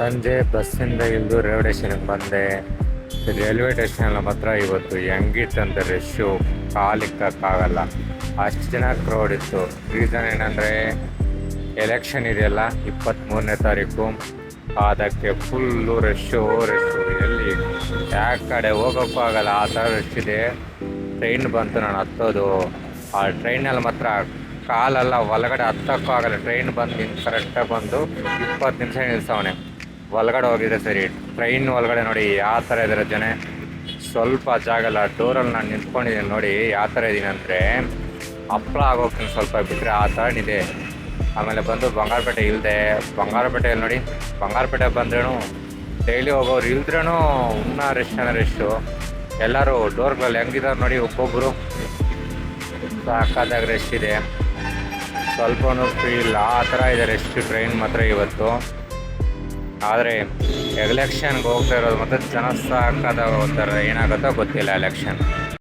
ಸಂಜೆ ಬಸ್ಸಿಂದ ಇಳಿದು ರೈಲ್ವೆ ಸ್ಟೇಷನ್ಗೆ ಬಂದೆ. ರೈಲ್ವೆ ಸ್ಟೇಷನಲ್ಲಿ ಮಾತ್ರ ಇವತ್ತು ಹೆಂಗಿತ್ತಂತ ರಶ್ಶು ಕಾಲಿಕ್ಕಾಗಲ್ಲ, ಅಷ್ಟು ಜನ ಕ್ರೌಡ್ ಇತ್ತು. ರೀಸನ್ ಏನಂದರೆ ಎಲೆಕ್ಷನ್ ಇದೆಯಲ್ಲ 23ನೇ ತಾರೀಕು, ಅದಕ್ಕೆ ಫುಲ್ಲು ರಶ್ಶು. ಎಲ್ಲಿ ಯಾವ ಕಡೆ ಹೋಗೋಕ್ಕೂ ಆಗಲ್ಲ, ಆ ಥರ ರಶ್ ಇದೆ. ಟ್ರೈನ್ ಬಂತು, ನಾನು ಹತ್ತೋದು. ಆ ಟ್ರೈನಲ್ಲಿ ಮಾತ್ರ ಕಾಲೆಲ್ಲ ಒಳಗಡೆ ಹತ್ತೋಕ್ಕೂ ಆಗಲ್ಲ. ಟ್ರೈನ್ ಬಂದು ಕರೆಕ್ಟಾಗಿ ಬಂದು 20 ನಿಮಿಷ ನಿಲ್ಸವನೆ. ಒಳಗಡೆ ಹೋಗಿದ್ರೆ ಸರಿ. ಟ್ರೈನ್ ಒಳಗಡೆ ನೋಡಿ ಯಾವ ಥರ ಇದ್ದಾರೆ ಜನ, ಸ್ವಲ್ಪ ಜಾಗ ಇಲ್ಲ. ಡೋರಲ್ಲಿ ನಾನು ನಿಂತ್ಕೊಂಡಿದ್ದೀನಿ ನೋಡಿ ಯಾವ ಥರ ಇದ್ದೀನಿ ಅಂದರೆ ಹಪ್ಪಳ ಆಗೋಗ್ತೀನಿ ಸ್ವಲ್ಪ ಬಿಟ್ಟರೆ, ಆ ಥರ ಇದೆ. ಆಮೇಲೆ ಬಂದು ಬಂಗಾರಪೇಟೆ ಇಲ್ಲದೆ, ಬಂಗಾರಪೇಟೆಯಲ್ಲಿ ನೋಡಿ, ಬಂಗಾರಪೇಟೆ ಬಂದ್ರೂ ಡೈಲಿ ಹೋಗೋರು ಇಲ್ದ್ರೂ ಇನ್ನೂ ರಶ್ಶು. ಎಲ್ಲರೂ ಡೋರ್ಗಳಲ್ಲಿ ಹೆಂಗಿದ್ದಾರೆ ನೋಡಿ, ಒಬ್ಬೊಬ್ಬರು ಸಾಕಾದಾಗ ರಶ್ ಇದೆ. ಸ್ವಲ್ಪನೂ ಫ್ರೀ ಇಲ್ಲ, ಆ ಥರ ಇದೆ ರಶ್ ಟ್ರೈನ್ ಮಾತ್ರ ಇವತ್ತು. ಆದರೆ ಎಲೆಕ್ಷನ್ಗೆ ಹೋಗ್ತಾ ಇರೋದು ಮತ್ತು ಜನ ಸಾಕಾದಾಗ ಹೋಗ್ತಾರೆ, ಏನಾಗುತ್ತೋ ಗೊತ್ತಿಲ್ಲ ಎಲೆಕ್ಷನ್.